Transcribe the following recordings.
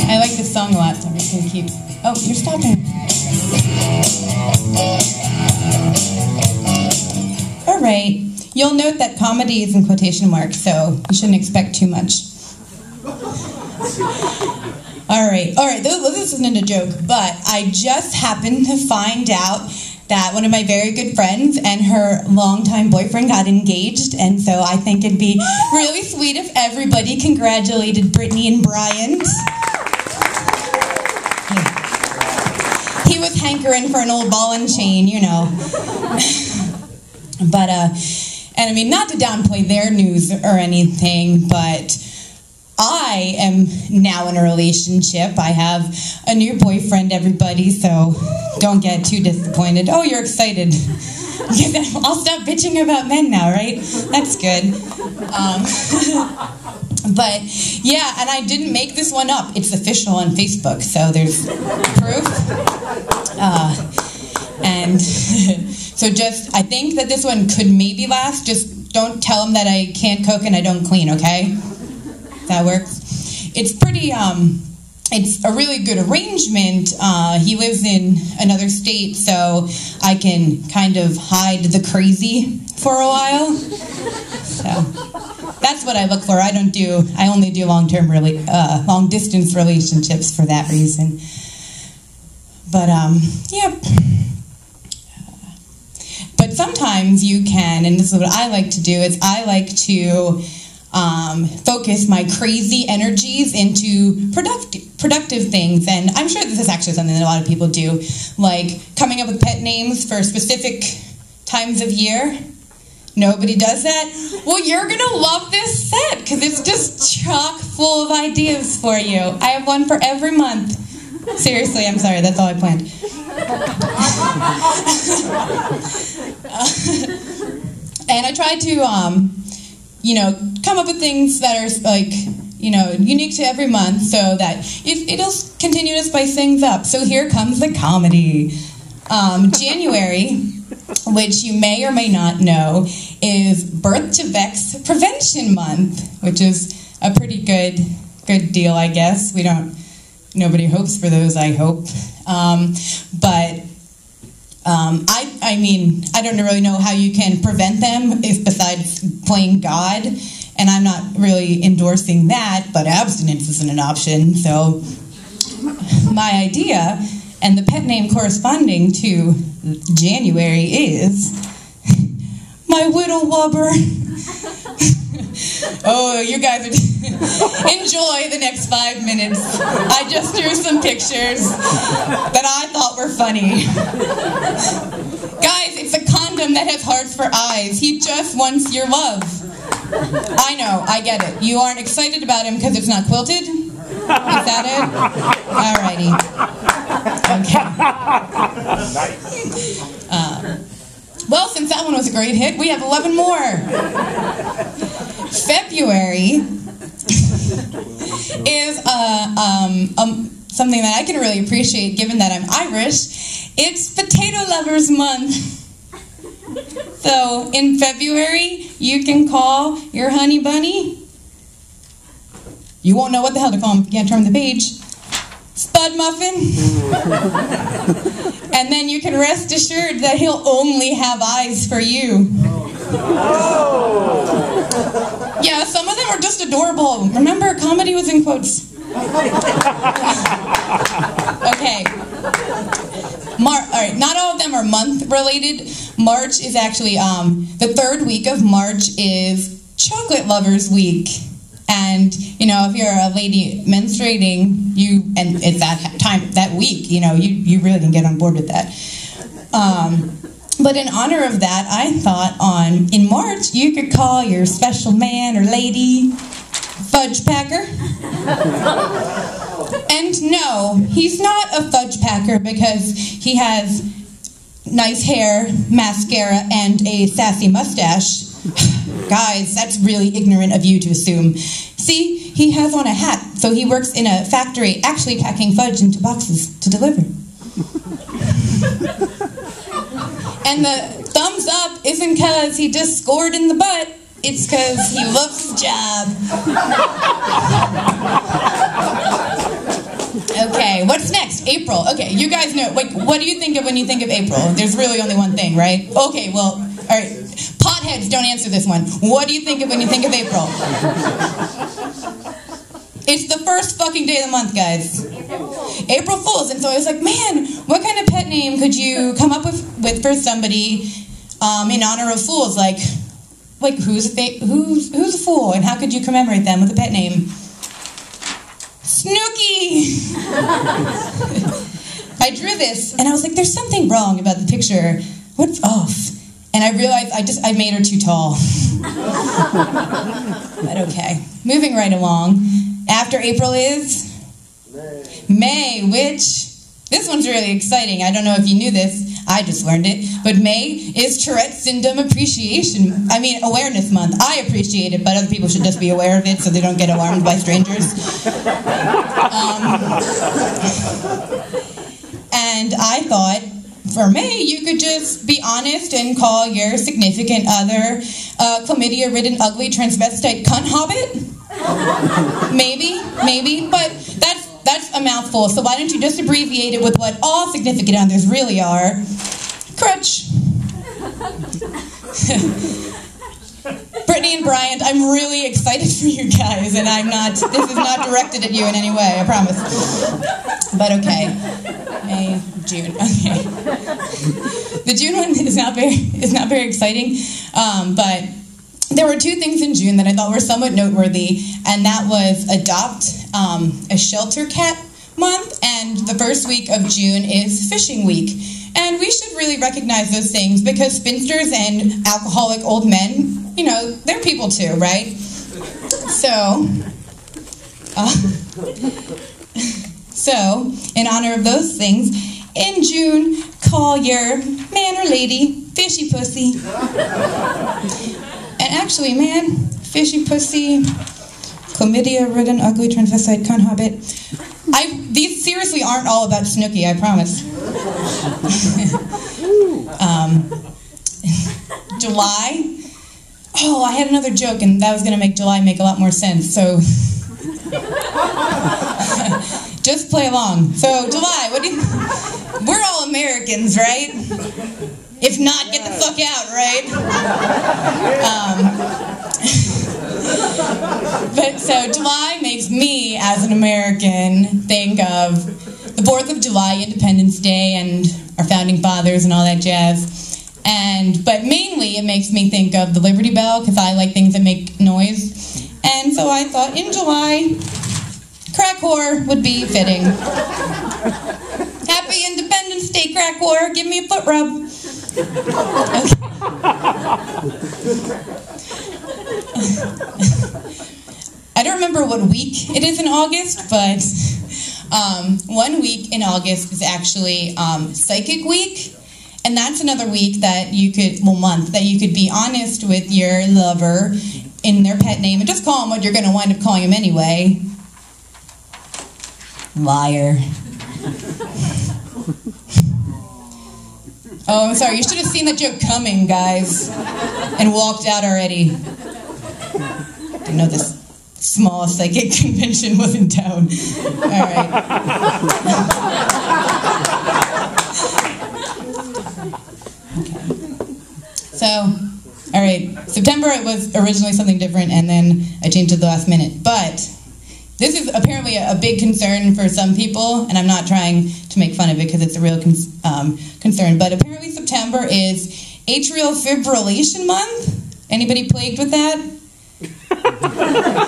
I like this song a lot, so I'm just going to keep... Oh, you're stopping. All right. You'll note that comedy is in quotation marks, so you shouldn't expect too much. All right. This isn't a joke, but I just happened to find out that one of my very good friends and her longtime boyfriend got engaged, and so I think it'd be really sweet if everybody congratulated Brittany and Brian. He was hankering for an old ball and chain, you know. But, and I mean, not to downplay their news or anything, but I am now in a relationship. I have a new boyfriend, everybody, so don't get too disappointed. Oh, you're excited. I'll stop bitching about men now, right? That's good. But, yeah, and I didn't make this one up. It's official on Facebook, so there's proof. And so just, I think that this one could maybe last. Just don't tell him that I can't cook and I don't clean, okay? That works. It's pretty, it's a really good arrangement. He lives in another state, so I can kind of hide the crazy for a while. So that's what I look for. I only do long distance relationships for that reason. But, yeah. But sometimes you can, and this is what I like to do, is I like to focus my crazy energies into productive things. And I'm sure this is actually something that a lot of people do, like coming up with pet names for specific times of year. Nobody does that? Well, you're going to love this set, because it's just chock full of ideas for you. I have one for every month. Seriously, I'm sorry, that's all I planned. And I try to, you know, come up with things that are, like, you know, unique to every month, so that it'll continue to spice things up. So here comes the comedy. January, which you may or may not know, is Birth to Vex Prevention Month, which is a pretty good deal, I guess. Nobody hopes for those, I hope. But I mean, I don't really know how you can prevent them besides playing God, and I'm not really endorsing that, but abstinence isn't an option. So my idea, and the pet name corresponding to January, is my Widow Wubber. Oh, you guys enjoy the next 5 minutes. I just drew some pictures that I thought were funny. Guys, it's a condom that has hearts for eyes. He just wants your love. I know, I get it. You aren't excited about him because it's not quilted? Is that it? Alrighty. Okay. Well, since that one was a great hit, we have 11 more. February is something that I can really appreciate, given that I'm Irish. It's Potato Lovers Month. So in February, you can call your honey bunny. You won't know what the hell to call him if you can't turn the page. Spud Muffin. And then you can rest assured that he'll only have eyes for you. Yeah, some of them are just adorable. Remember, comedy was in quotes. Okay. Alright, not all of them are month related. March is actually, the third week of March is Chocolate Lovers Week. And, you know, if you're a lady menstruating, and it's that week, you know, you really can get on board with that. But in honor of that, I thought in March, you could call your special man or lady Fudge Packer. And no, he's not a fudge packer because he has nice hair, mascara, and a sassy mustache. Guys, that's really ignorant of you to assume. See, he has on a hat, so he works in a factory actually packing fudge into boxes to deliver. And the thumbs up isn't because he just scored in the butt. It's because he loves his job. Okay, what's next? April. Okay, you guys know. Like, what do you think of when you think of April? There's really only one thing, right? Okay, well, all right. Potheads, don't answer this one. What do you think of when you think of April? It's the first fucking day of the month, guys. April Fools. And so I was like, man, what kind of pet name could you come up with for somebody in honor of fools? Like who's a fool, and how could you commemorate them with a pet name? Snooki! I drew this, and I was like, there's something wrong about the picture. What's off? And I realized I made her too tall. But okay. Moving right along. After April is? May, which, this one's really exciting. I don't know if you knew this. I just learned it. But May is Tourette's Syndrome Awareness Month. I appreciate it, but other people should just be aware of it so they don't get alarmed by strangers. And I thought, for May, you could just be honest and call your significant other chlamydia-ridden, ugly, transvestite cunt hobbit. Maybe, but that's a mouthful, so why don't you just abbreviate it with what all significant others really are? Crutch. Brittany and Bryant, I'm really excited for you guys, and this is not directed at you in any way, I promise. But okay. May, June, okay. The June one is not very exciting, but there were two things in June that I thought were somewhat noteworthy, and that was Adopt a Shelter Cat Month, and the first week of June is Fishing Week. And we should really recognize those things because spinsters and alcoholic old men, you know, they're people too, right? So, in honor of those things, in June, call your man or lady fishy pussy. And actually, man, fishy pussy, chlamydia-ridden, ugly, transvestite, cunt hobbit. These seriously aren't all about Snooki, I promise. July. Oh, I had another joke, and that was going to make July make a lot more sense, so just play along. So, July, we're all Americans, right? If not, get the fuck out, right? But so July makes me, as an American, think of the 4th of July, Independence Day, and our founding fathers and all that jazz. But mainly it makes me think of the Liberty Bell, because I like things that make noise. And so I thought, in July, crack whore would be fitting. Happy Independence Day, crack whore. Give me a foot rub. Okay. I don't remember what week it is in August, but 1 week in August is actually Psychic Week, and that's another week that month that you could be honest with your lover in their pet name and just call them what you're going to wind up calling them anyway. Liar. Oh, I'm sorry. You should have seen that joke coming, guys, and walked out already. Didn't know this small psychic convention was in town. All right. Okay. So, all right. September, it was originally something different, and then I changed it at the last minute. But this is apparently a big concern for some people, and I'm not trying to make fun of it because it's a real concern. But apparently September is Atrial Fibrillation Month. Anybody plagued with that?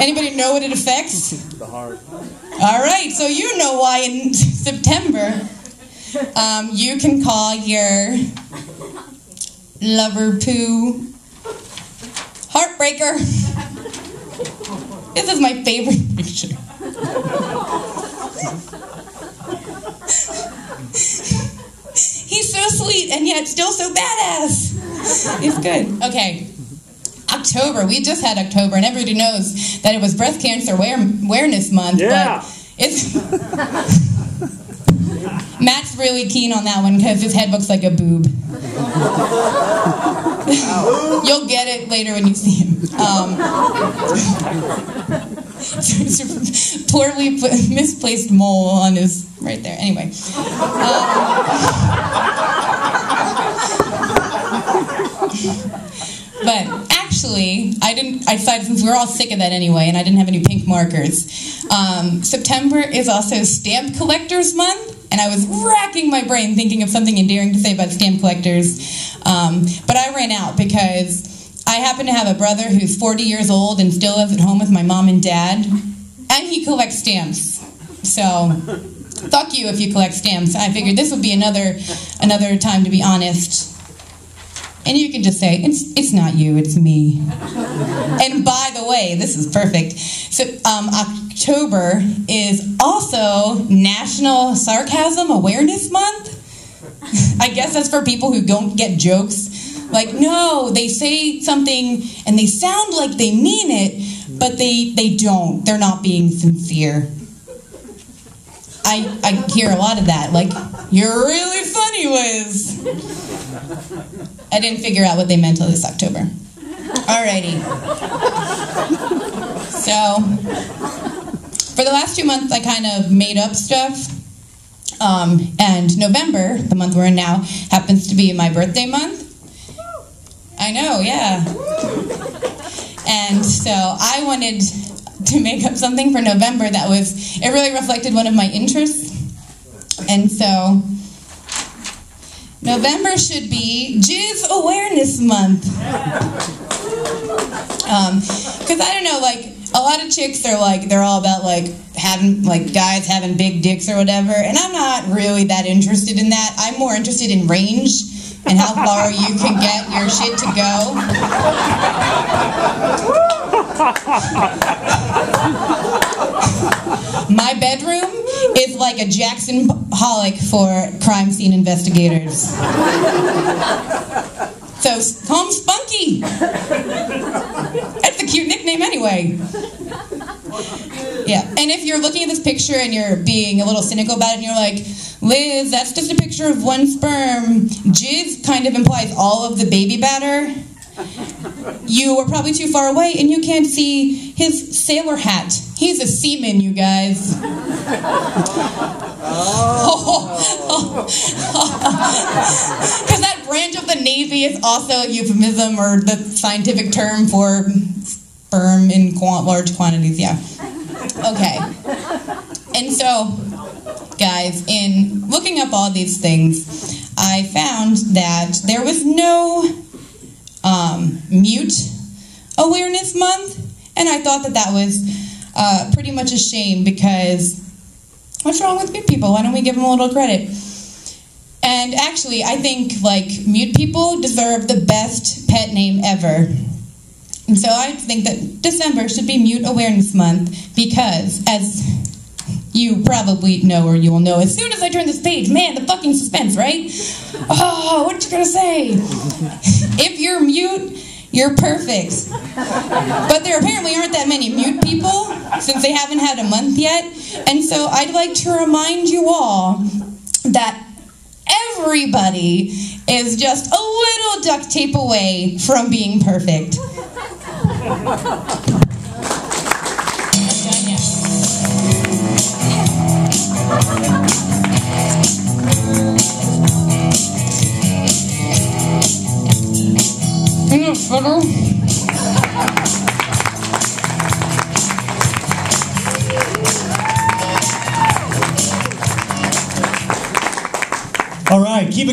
Anybody know what it affects? The heart. All right, so you know why in September you can call your lover poo Heartbreaker. This is my favorite picture. He's so sweet and yet still so badass. It's good. Okay. October. We just had October, and everybody knows that it was Breast Cancer Awareness Month. Yeah. But it's Matt's really keen on that one because his head looks like a boob. You'll get it later when you see him. Poorly misplaced mole on his right there. Anyway. But actually, I decided, since we were all sick of that anyway, and I didn't have any pink markers, September is also Stamp Collectors Month, and I was racking my brain thinking of something endearing to say about stamp collectors, but I ran out because I happen to have a brother who's 40 years old and still lives at home with my mom and dad, and he collects stamps. So, fuck you if you collect stamps. I figured this would be another time to be honest. And you can just say, it's not you, it's me. And by the way, this is perfect. So October is also National Sarcasm Awareness Month. I guess that's for people who don't get jokes. Like, no, they say something and they sound like they mean it, but they don't. They're not being sincere. I hear a lot of that, like, you're really funny, Liz. I didn't figure out what they meant till this October. Alrighty. So, for the last 2 months, I kind of made up stuff. And November, the month we're in now, happens to be my birthday month. I know, yeah. And so I wanted to make up something for November that it really reflected one of my interests. And so November should be Jizz Awareness Month. Because I don't know, like, a lot of chicks are like, they're all about like having, like, guys having big dicks or whatever, and I'm not really that interested in that. I'm more interested in range and how far you can get your shit to go. My bedroom is like a Jackson Pollock for crime scene investigators. So, call him Spunky. That's a cute nickname anyway. Yeah, and if you're looking at this picture and you're being a little cynical about it and you're like, Liz, that's just a picture of one sperm. Jizz kind of implies all of the baby batter. You are probably too far away and you can't see his sailor hat. He's a seaman, you guys. Because that branch of the Navy is also a euphemism or the scientific term for sperm in large quantities, yeah. Okay. And so, guys, in looking up all these things, I found that there was no Mute Awareness Month, and I thought that was pretty much a shame because what's wrong with mute people? Why don't we give them a little credit? And actually, I think, like, mute people deserve the best pet name ever. And so I think that December should be Mute Awareness Month because, as you probably know or you will know as soon as I turn this page, man, the fucking suspense, right? Oh, what you gonna say? If you're mute, you're perfect. But there apparently aren't that many mute people since they haven't had a month yet. And so I'd like to remind you all that everybody is just a little duct tape away from being perfect. I'm done now. Peanut butter. All right, keep it